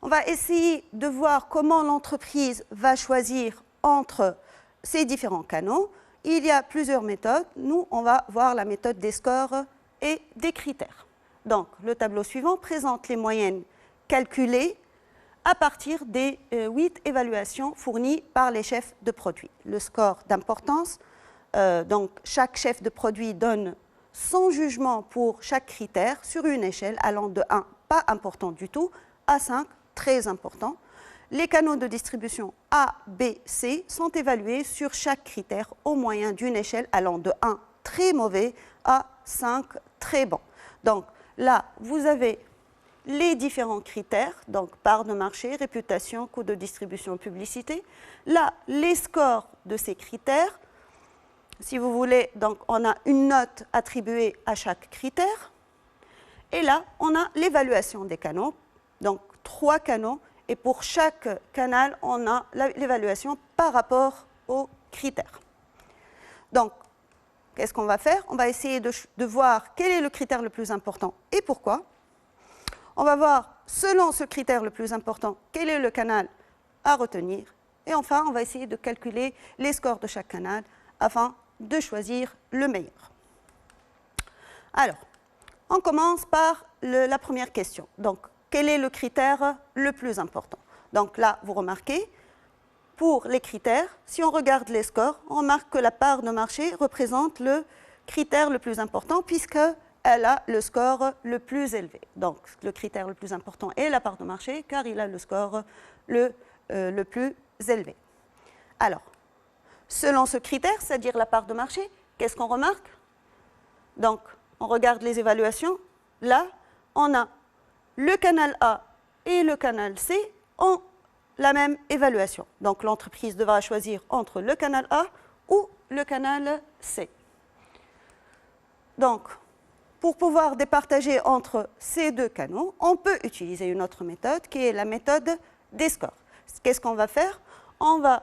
on va essayer de voir comment l'entreprise va choisir entre ces différents canaux. Il y a plusieurs méthodes. Nous, on va voir la méthode des scores et des critères. Donc, le tableau suivant présente les moyennes calculées à partir des 8 évaluations fournies par les chefs de produit. Le score d'importance, donc chaque chef de produit donne son jugement pour chaque critère sur une échelle allant de 1, pas important du tout, à 5, très important. Les canaux de distribution A, B, C sont évalués sur chaque critère au moyen d'une échelle allant de 1, très mauvais, à 5, très bon. Donc là, vous avez les différents critères, donc part de marché, réputation, coût de distribution, publicité. Là, les scores de ces critères, si vous voulez, donc on a une note attribuée à chaque critère. Et là, on a l'évaluation des canaux, donc 3 canaux. Et pour chaque canal, on a l'évaluation par rapport aux critères. Donc, qu'est-ce qu'on va faire? On va essayer de voir quel est le critère le plus important et pourquoi. On va voir, selon ce critère le plus important, quel est le canal à retenir. Et enfin, on va essayer de calculer les scores de chaque canal afin de choisir le meilleur. Alors, on commence par la première question. Donc, quel est le critère le plus important? Donc là, vous remarquez, pour les critères, si on regarde les scores, on remarque que la part de marché représente le critère le plus important puisqu'elle a le score le plus élevé. Donc, le critère le plus important est la part de marché car il a le score le plus élevé. Alors, selon ce critère, c'est-à-dire la part de marché, qu'est-ce qu'on remarque? Donc, on regarde les évaluations. Là, on a le canal A et le canal C ont la même évaluation. Donc, l'entreprise devra choisir entre le canal A ou le canal C. Donc, pour pouvoir départager entre ces deux canaux, on peut utiliser une autre méthode qui est la méthode des scores. Qu'est-ce qu'on va faire? On va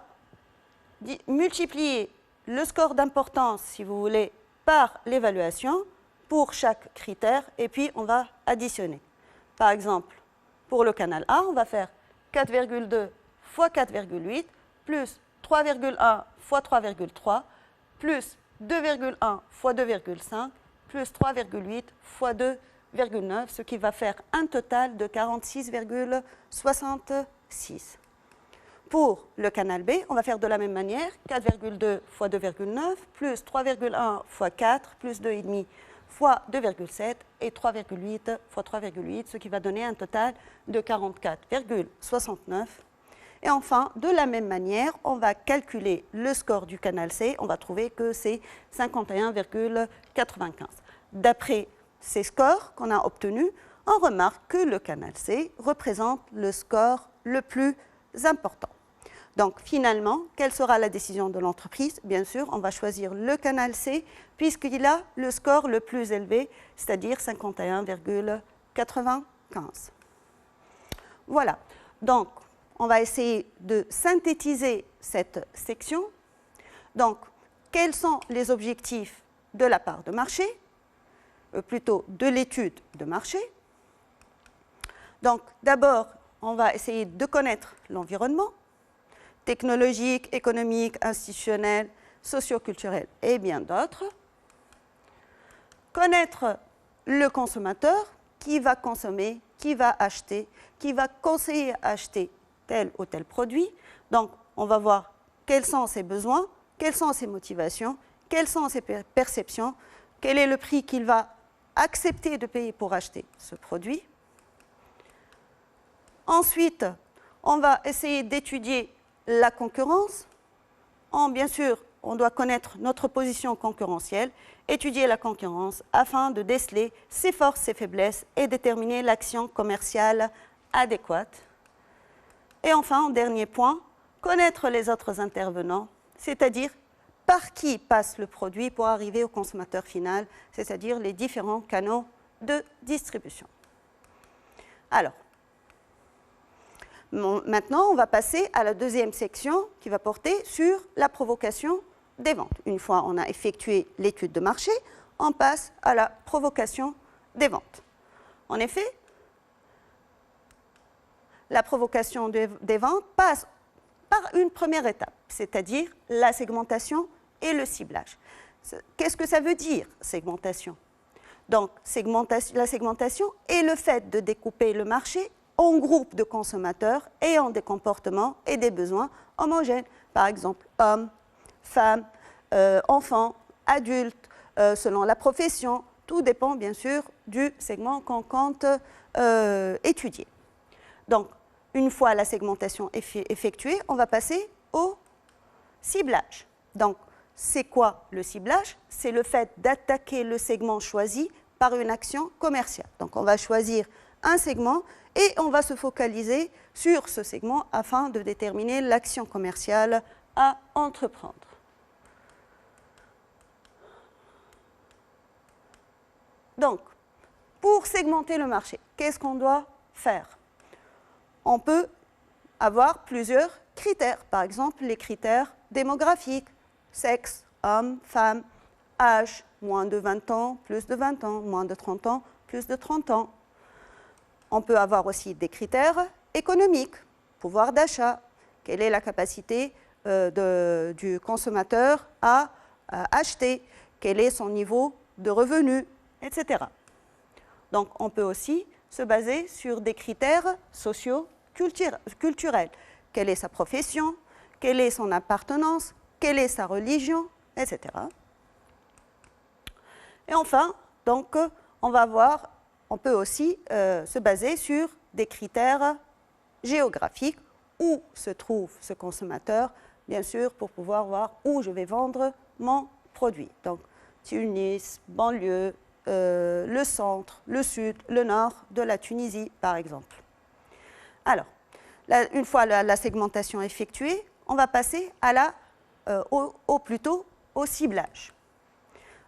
multiplier le score d'importance, si vous voulez, par l'évaluation pour chaque critère et puis on va additionner. Par exemple, pour le canal A, on va faire 4,2 fois 4,8 plus 3,1 fois 3,3 plus 2,1 fois 2,5 plus 3,8 fois 2,9, ce qui va faire un total de 46,66. Pour le canal B, on va faire de la même manière, 4,2 fois 2,9 plus 3,1 fois 4 plus 2,5 fois 2,7 et 3,8 fois 3,8, ce qui va donner un total de 44,69. Et enfin, de la même manière, on va calculer le score du canal C. On va trouver que c'est 51,95. D'après ces scores qu'on a obtenus, on remarque que le canal C représente le score le plus important. Donc finalement, quelle sera la décision de l'entreprise? Bien sûr, on va choisir le canal C puisqu'il a le score le plus élevé, c'est-à-dire 51,95. Voilà. Donc, on va essayer de synthétiser cette section. Donc, quels sont les objectifs de la part de marché? Plutôt de l'étude de marché. Donc, d'abord, on va essayer de connaître l'environnement technologique, économique, institutionnel, socio-culturel et bien d'autres. Connaître le consommateur, qui va consommer, qui va acheter, qui va conseiller acheter tel ou tel produit. Donc, on va voir quels sont ses besoins, quelles sont ses motivations, quelles sont ses perceptions, quel est le prix qu'il va accepter de payer pour acheter ce produit. Ensuite, on va essayer d'étudier la concurrence. Bien sûr, on doit connaître notre position concurrentielle, étudier la concurrence afin de déceler ses forces, ses faiblesses et déterminer l'action commerciale adéquate. Et enfin, en dernier point, connaître les autres intervenants, c'est-à-dire par qui passe le produit pour arriver au consommateur final, c'est-à-dire les différents canaux de distribution. Alors, maintenant, on va passer à la deuxième section qui va porter sur la provocation des ventes. Une fois on a effectué l'étude de marché, on passe à la provocation des ventes. En effet, la provocation des ventes passe par une première étape, c'est-à-dire la segmentation et le ciblage. Qu'est-ce que ça veut dire, segmentation? Donc, la segmentation est le fait de découper le marché en groupes de consommateurs ayant des comportements et des besoins homogènes. Par exemple, hommes, femmes, enfants, adultes, selon la profession. Tout dépend bien sûr du segment qu'on compte étudier. Donc, une fois la segmentation effectuée, on va passer au ciblage. Donc, c'est quoi le ciblage? C'est le fait d'attaquer le segment choisi par une action commerciale. Donc, on va choisir un segment et on va se focaliser sur ce segment afin de déterminer l'action commerciale à entreprendre. Donc, pour segmenter le marché, qu'est-ce qu'on doit faire? On peut avoir plusieurs critères. Par exemple, les critères démographiques, sexe, homme, femme, âge, moins de 20 ans, plus de 20 ans, moins de 30 ans, plus de 30 ans. On peut avoir aussi des critères économiques, pouvoir d'achat, quelle est la capacité du consommateur à acheter, quel est son niveau de revenu, etc. Donc, on peut aussi se baser sur des critères socio-culturels. Quelle est sa profession? quelle est son appartenance, quelle est sa religion, etc. Et enfin, donc, on peut aussi se baser sur des critères géographiques, où se trouve ce consommateur, bien sûr, pour pouvoir voir où je vais vendre mon produit. Donc, Tunis, banlieue, le centre, le sud, le nord de la Tunisie, par exemple. Alors, une fois la segmentation effectuée, on va passer à plutôt au ciblage.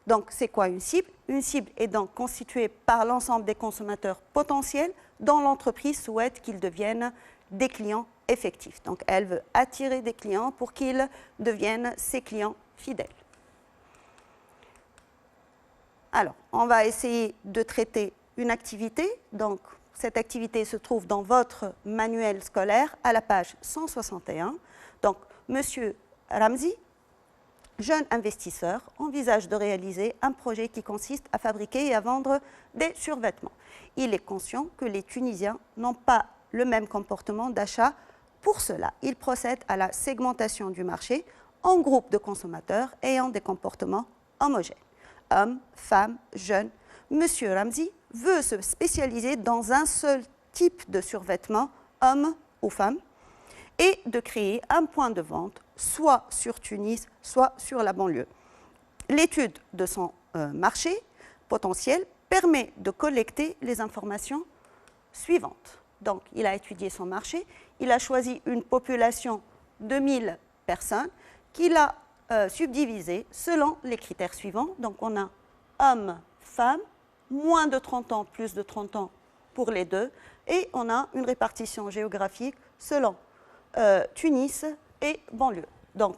Donc, c'est quoi une cible? Une cible est donc constituée par l'ensemble des consommateurs potentiels dont l'entreprise souhaite qu'ils deviennent des clients effectifs. Donc, elle veut attirer des clients pour qu'ils deviennent ses clients fidèles. Alors, on va essayer de traiter une activité. Donc, cette activité se trouve dans votre manuel scolaire à la page 161. Donc, Monsieur Ramzi, jeune investisseur, envisage de réaliser un projet qui consiste à fabriquer et à vendre des survêtements. Il est conscient que les Tunisiens n'ont pas le même comportement d'achat. Pour cela, il procède à la segmentation du marché en groupes de consommateurs ayant des comportements homogènes. Hommes, femmes, jeunes. Monsieur Ramzi veut se spécialiser dans un seul type de survêtement, homme ou femme, et de créer un point de vente, soit sur Tunis, soit sur la banlieue. L'étude de son marché potentiel permet de collecter les informations suivantes. Donc, il a étudié son marché, il a choisi une population de 1000 personnes qu'il a subdivisée selon les critères suivants. Donc, on a hommes, femmes, moins de 30 ans, plus de 30 ans pour les deux, et on a une répartition géographique selon Tunis et banlieue. Donc,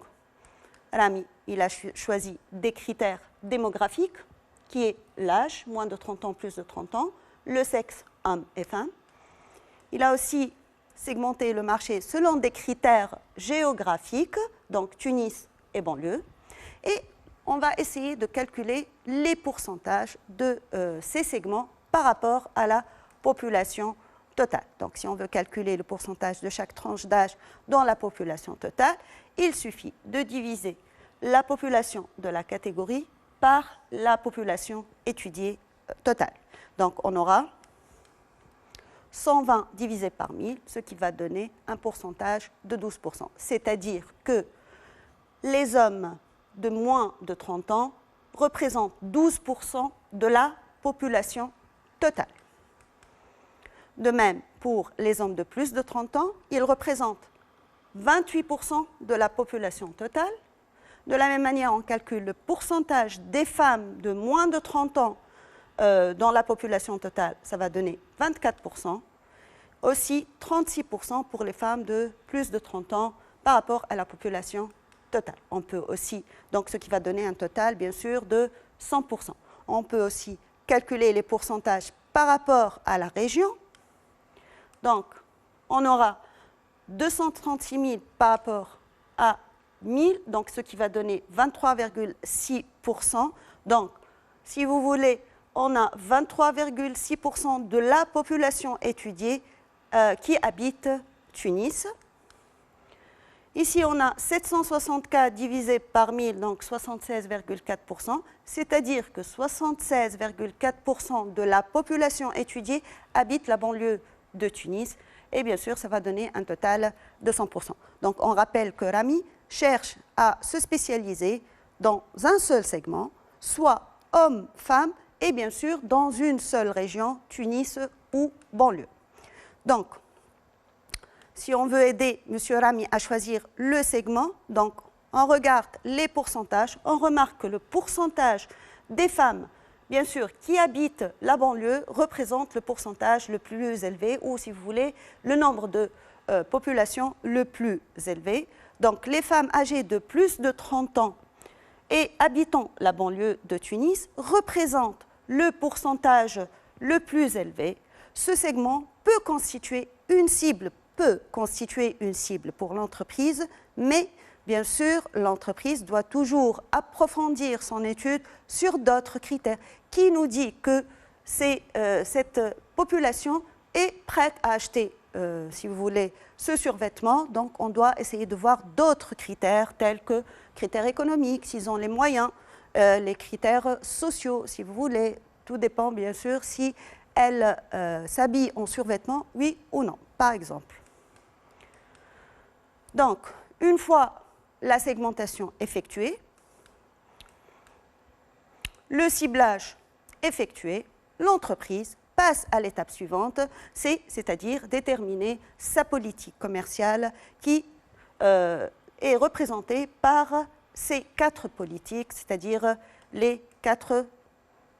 Rami, il a choisi des critères démographiques, qui est l'âge, moins de 30 ans, plus de 30 ans, le sexe, homme et femme. Il a aussi segmenté le marché selon des critères géographiques, donc Tunis et banlieue. Et on va essayer de calculer les pourcentages de ces segments par rapport à la population totale. Donc, si on veut calculer le pourcentage de chaque tranche d'âge dans la population totale, il suffit de diviser la population de la catégorie par la population étudiée totale. Donc, on aura 120 divisé par 1000, ce qui va donner un pourcentage de 12%. C'est-à-dire que les hommes de moins de 30 ans représentent 12% de la population totale. De même, pour les hommes de plus de 30 ans, ils représentent 28% de la population totale. De la même manière, on calcule le pourcentage des femmes de moins de 30 ans dans la population totale, ça va donner 24%. Aussi 36% pour les femmes de plus de 30 ans par rapport à la population totale. On peut aussi, donc ce qui va donner un total, bien sûr, de 100%. On peut aussi calculer les pourcentages par rapport à la région. Donc, on aura 236 000 par rapport à 1000, donc ce qui va donner 23,6%. Donc, si vous voulez, on a 23,6% de la population étudiée qui habite Tunis. Ici, on a 760 cas divisé par 1000, donc 76,4%, c'est-à-dire que 76,4% de la population étudiée habite la banlieue de Tunis. Et bien sûr, ça va donner un total de 100%. Donc, on rappelle que Rami cherche à se spécialiser dans un seul segment, soit homme, femme, et bien sûr dans une seule région, Tunis ou banlieue. Donc, si on veut aider M. Rami à choisir le segment, donc on regarde les pourcentages, on remarque que le pourcentage des femmes, bien sûr, qui habitent la banlieue représente le pourcentage le plus élevé, ou si vous voulez, le nombre de populations le plus élevé. Donc, les femmes âgées de plus de 30 ans et habitant la banlieue de Tunis représentent le pourcentage le plus élevé. Ce segment peut constituer une cible pour l'entreprise, mais bien sûr, l'entreprise doit toujours approfondir son étude sur d'autres critères qui nous dit que cette population est prête à acheter si vous voulez, ce survêtement, donc on doit essayer de voir d'autres critères tels que critères économiques, s'ils ont les moyens, les critères sociaux, si vous voulez. Tout dépend bien sûr si elle s'habille en survêtement, oui ou non, par exemple. Donc, une fois la segmentation effectuée, le ciblage effectué, l'entreprise passe à l'étape suivante, c'est-à-dire déterminer sa politique commerciale qui est représentée par ces 4 politiques, c'est-à-dire les 4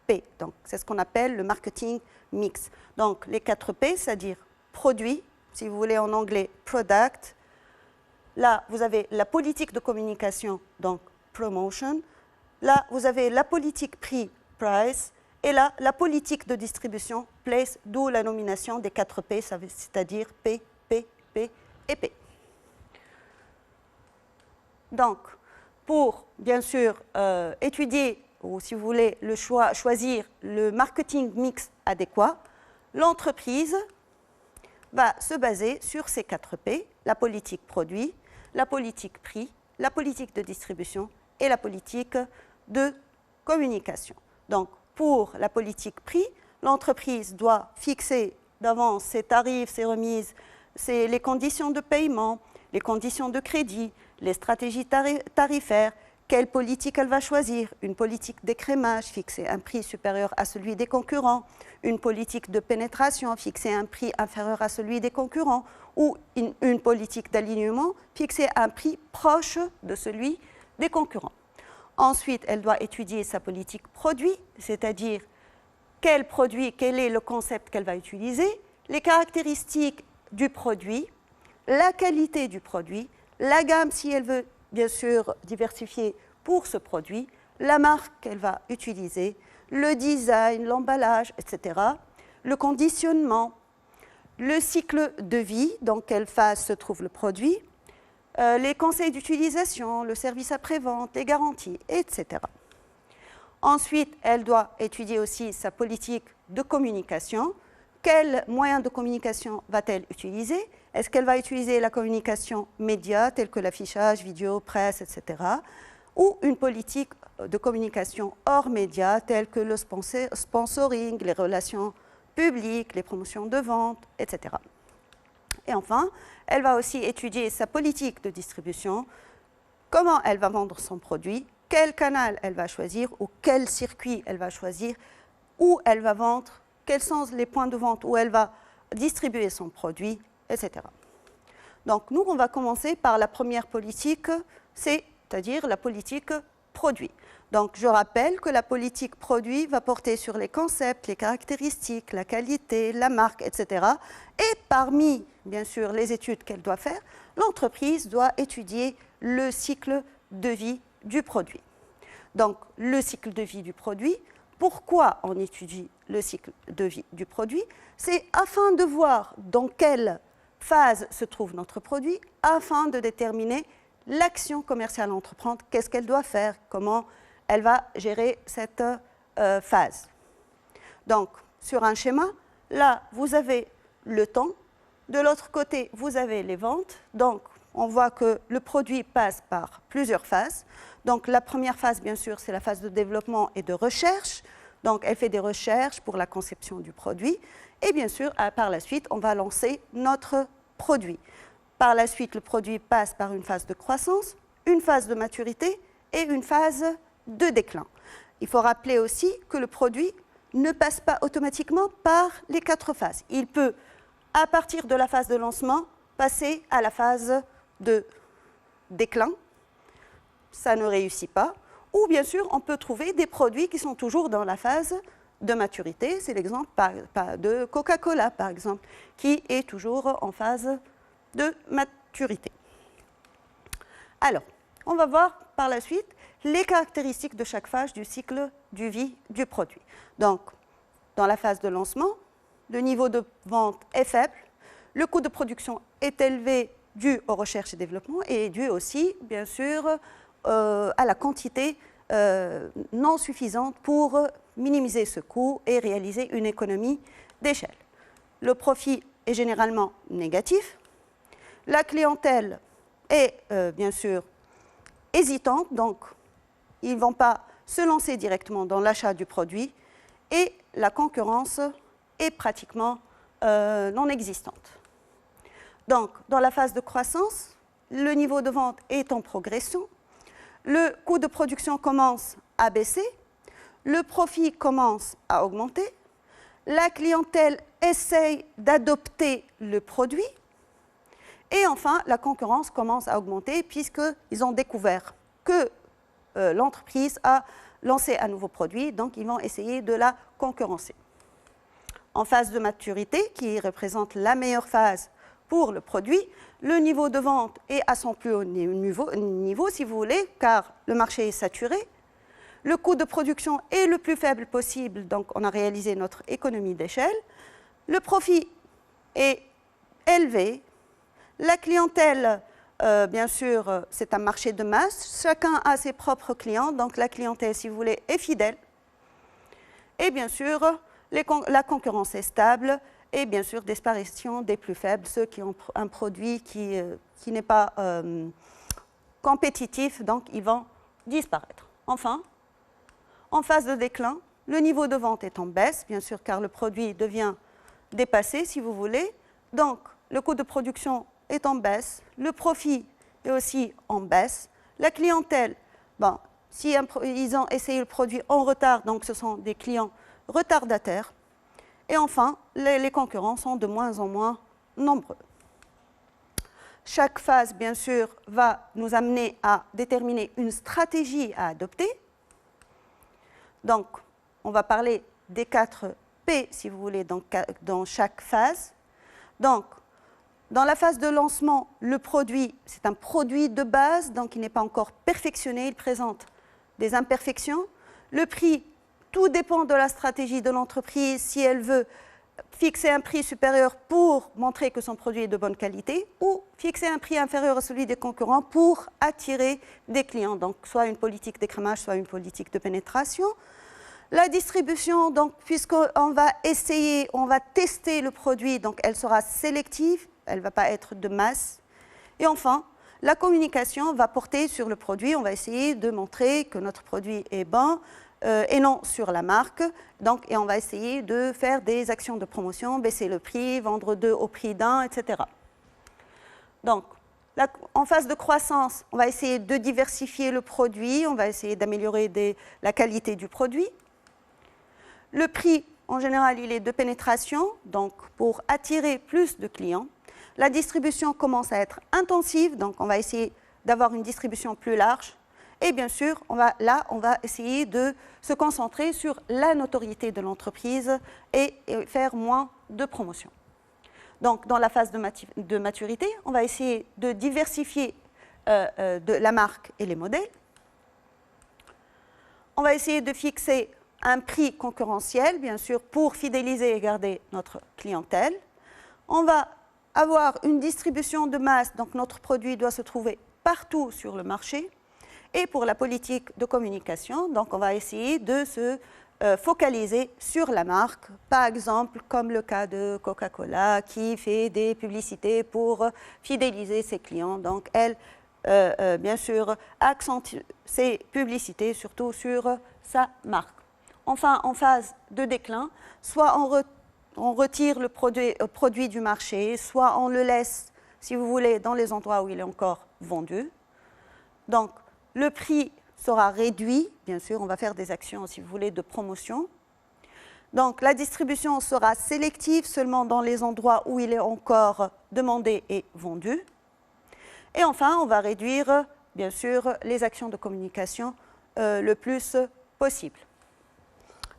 P. Donc, c'est ce qu'on appelle le marketing mix. Donc, les 4 P, c'est-à-dire produit, si vous voulez en anglais, product. Là, vous avez la politique de communication, donc promotion. Là, vous avez la politique prix, price. Et là, la politique de distribution, place, d'où la nomination des 4 P, c'est-à-dire P, P, P et P. Donc, pour, bien sûr, étudier, ou si vous voulez, choisir le marketing mix adéquat, l'entreprise va se baser sur ces 4 P, la politique produit, la politique prix, la politique de distribution et la politique de communication. Donc, pour la politique prix, l'entreprise doit fixer d'avance ses tarifs, ses remises, les conditions de paiement, les conditions de crédit, les stratégies tarifaires, quelle politique elle va choisir, une politique d'écrémage, fixer un prix supérieur à celui des concurrents, une politique de pénétration, fixer un prix inférieur à celui des concurrents, ou une politique d'alignement, fixer un prix proche de celui des concurrents. Ensuite, elle doit étudier sa politique produit, c'est-à-dire quel produit, quel est le concept qu'elle va utiliser, les caractéristiques du produit, la qualité du produit, la gamme si elle veut bien sûr diversifier pour ce produit, la marque qu'elle va utiliser, le design, l'emballage, etc., le conditionnement, le cycle de vie, dans quelle phase se trouve le produit, les conseils d'utilisation, le service après-vente, les garanties, etc. Ensuite, elle doit étudier aussi sa politique de communication. Quels moyens de communication va-t-elle utiliser? Est-ce qu'elle va utiliser la communication média, telle que l'affichage, vidéo, presse, etc. ou une politique de communication hors média, telle que le sponsoring, les relations publiques, les promotions de vente, etc. Et enfin, elle va aussi étudier sa politique de distribution, comment elle va vendre son produit, quel canal elle va choisir ou quel circuit elle va choisir, où elle va vendre, quels sont les points de vente où elle va distribuer son produit, etc. Donc nous, on va commencer par la première politique, c'est-à-dire la politique produit. Donc je rappelle que la politique produit va porter sur les concepts, les caractéristiques, la qualité, la marque, etc. Et parmi, bien sûr, les études qu'elle doit faire, l'entreprise doit étudier le cycle de vie du produit. Donc le cycle de vie du produit, pourquoi on étudie le cycle de vie du produit? C'est afin de voir dans quelle phase se trouve notre produit, afin de déterminer l'action commerciale à entreprendre, qu'est-ce qu'elle doit faire, comment elle va gérer cette phase. Donc, sur un schéma, là, vous avez le temps, de l'autre côté, vous avez les ventes. Donc, on voit que le produit passe par plusieurs phases. Donc, la première phase, bien sûr, c'est la phase de développement et de recherche. Donc, elle fait des recherches pour la conception du produit. Et bien sûr, par la suite, on va lancer notre produit. Par la suite, le produit passe par une phase de croissance, une phase de maturité et une phase de déclin. Il faut rappeler aussi que le produit ne passe pas automatiquement par les 4 phases. Il peut, à partir de la phase de lancement, passer à la phase de déclin. Ça ne réussit pas. Ou bien sûr, on peut trouver des produits qui sont toujours dans la phase de maturité. C'est l'exemple de Coca-Cola, par exemple, qui est toujours en phase de maturité. Alors, on va voir par la suite les caractéristiques de chaque phase du cycle de vie du produit. Donc, dans la phase de lancement, le niveau de vente est faible, le coût de production est élevé dû aux recherches et développement et dû aussi, bien sûr, à la quantité non suffisante pour minimiser ce coût et réaliser une économie d'échelle. Le profit est généralement négatif. La clientèle est bien sûr hésitante, donc ils ne vont pas se lancer directement dans l'achat du produit et la concurrence est pratiquement non existante. Donc, dans la phase de croissance, le niveau de vente est en progression, le coût de production commence à baisser, le profit commence à augmenter, la clientèle essaye d'adopter le produit et enfin, la concurrence commence à augmenter puisqu'ils ont découvert que l'entreprise a lancé un nouveau produit, donc ils vont essayer de la concurrencer. En phase de maturité, qui représente la meilleure phase pour le produit, le niveau de vente est à son plus haut niveau, si vous voulez, car le marché est saturé. Le coût de production est le plus faible possible, donc on a réalisé notre économie d'échelle. Le profit est élevé. La clientèle, bien sûr, c'est un marché de masse. Chacun a ses propres clients, donc la clientèle, si vous voulez, est fidèle. Et bien sûr, la concurrence est stable et bien sûr, disparition des plus faibles, ceux qui ont un produit qui n'est pas compétitif, donc ils vont disparaître. Enfin, en phase de déclin, le niveau de vente est en baisse, bien sûr, car le produit devient dépassé, si vous voulez. Donc, le coût de production est en baisse, le profit est aussi en baisse. La clientèle, bon, si ils ont essayé le produit en retard, donc ce sont des clients retardataires. Et enfin, les concurrents sont de moins en moins nombreux. Chaque phase, bien sûr, va nous amener à déterminer une stratégie à adopter. Donc, on va parler des 4 P, si vous voulez, dans chaque phase. Donc, dans la phase de lancement, le produit, c'est un produit de base, donc il n'est pas encore perfectionné, il présente des imperfections. Le prix, tout dépend de la stratégie de l'entreprise, si elle veut fixer un prix supérieur pour montrer que son produit est de bonne qualité ou fixer un prix inférieur à celui des concurrents pour attirer des clients. Donc, soit une politique d'écrémage, soit une politique de pénétration. La distribution, donc, puisqu'on va essayer, on va tester le produit, donc elle sera sélective, elle ne va pas être de masse. Et enfin, la communication va porter sur le produit, on va essayer de montrer que notre produit est bon, et non sur la marque. Donc, et on va essayer de faire des actions de promotion, baisser le prix, vendre 2 au prix d'un, etc. Donc, en phase de croissance, on va essayer de diversifier le produit, on va essayer d'améliorer la qualité du produit. Le prix, en général, il est de pénétration, donc pour attirer plus de clients. La distribution commence à être intensive, donc on va essayer d'avoir une distribution plus large. Et bien sûr, on va essayer de se concentrer sur la notoriété de l'entreprise et faire moins de promotion. Donc, dans la phase de maturité, on va essayer de diversifier la marque et les modèles. On va essayer de fixer un prix concurrentiel, bien sûr, pour fidéliser et garder notre clientèle. On va avoir une distribution de masse, donc notre produit doit se trouver partout sur le marché. Et pour la politique de communication, donc on va essayer de se focaliser sur la marque, par exemple comme le cas de Coca-Cola qui fait des publicités pour fidéliser ses clients. Donc elle, bien sûr, accentue ses publicités surtout sur sa marque. Enfin, en phase de déclin, soit on retire le produit du marché, soit on le laisse, si vous voulez, dans les endroits où il est encore vendu. Donc, le prix sera réduit, bien sûr, on va faire des actions, si vous voulez, de promotion. Donc, la distribution sera sélective seulement dans les endroits où il est encore demandé et vendu. Et enfin, on va réduire, bien sûr, les actions de communication le plus possible.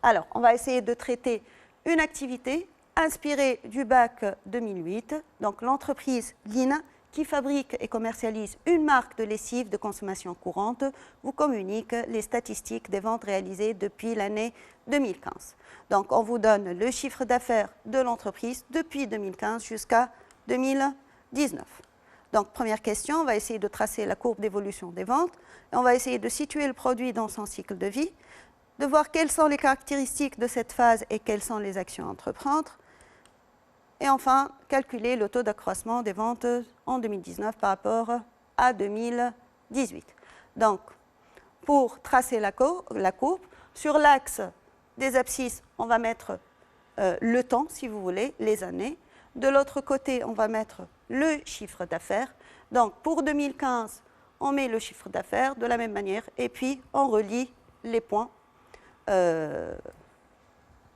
Alors, on va essayer de traiter une activité inspirée du bac 2008, donc l'entreprise Lina, qui fabrique et commercialise une marque de lessive de consommation courante, vous communique les statistiques des ventes réalisées depuis l'année 2015. Donc, on vous donne le chiffre d'affaires de l'entreprise depuis 2015 jusqu'à 2019. Donc, première question, on va essayer de tracer la courbe d'évolution des ventes. Et on va essayer de situer le produit dans son cycle de vie, de voir quelles sont les caractéristiques de cette phase et quelles sont les actions à entreprendre. Et enfin, calculer le taux d'accroissement des ventes en 2019 par rapport à 2018. Donc, pour tracer la courbe, sur l'axe des abscisses, on va mettre le temps, si vous voulez, les années. De l'autre côté, on va mettre le chiffre d'affaires. Donc, pour 2015, on met le chiffre d'affaires de la même manière et puis on relie les points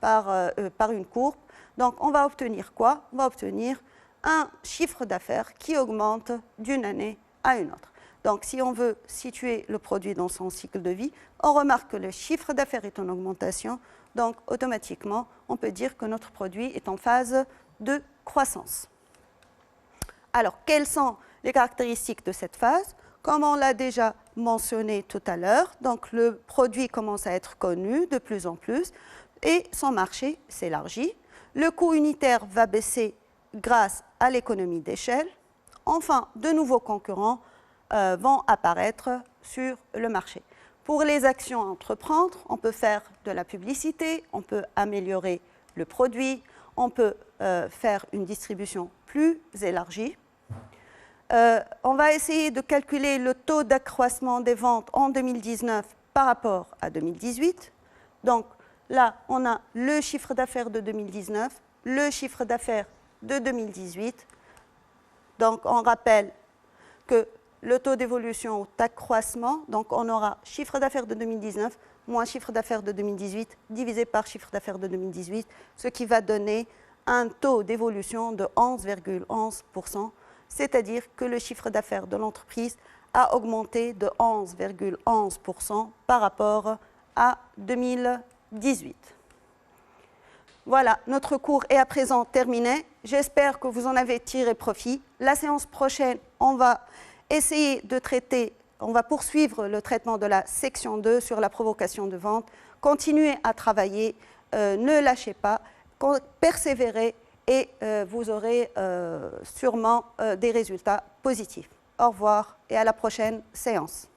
par une courbe. Donc, on va obtenir quoi? On va obtenir un chiffre d'affaires qui augmente d'une année à une autre. Donc, si on veut situer le produit dans son cycle de vie, on remarque que le chiffre d'affaires est en augmentation. Donc, automatiquement, on peut dire que notre produit est en phase de croissance. Alors, quelles sont les caractéristiques de cette phase? Comme on l'a déjà mentionné tout à l'heure, donc le produit commence à être connu de plus en plus et son marché s'élargit. Le coût unitaire va baisser grâce à l'économie d'échelle. Enfin, de nouveaux concurrents vont apparaître sur le marché. Pour les actions à entreprendre, on peut faire de la publicité, on peut améliorer le produit, on peut faire une distribution plus élargie. On va essayer de calculer le taux d'accroissement des ventes en 2019 par rapport à 2018. Donc là, on a le chiffre d'affaires de 2019, le chiffre d'affaires de 2018. Donc on rappelle que le taux d'évolution ou d'accroissement, donc on aura chiffre d'affaires de 2019 moins chiffre d'affaires de 2018 divisé par chiffre d'affaires de 2018, ce qui va donner un taux d'évolution de 11,11%, c'est-à-dire que le chiffre d'affaires de l'entreprise a augmenté de 11,11% par rapport à 2018. Voilà, notre cours est à présent terminé. J'espère que vous en avez tiré profit. La séance prochaine, on va essayer de traiter, on va poursuivre le traitement de la section 2 sur la provocation de vente. Continuez à travailler, ne lâchez pas, persévérez et vous aurez sûrement des résultats positifs. Au revoir et à la prochaine séance.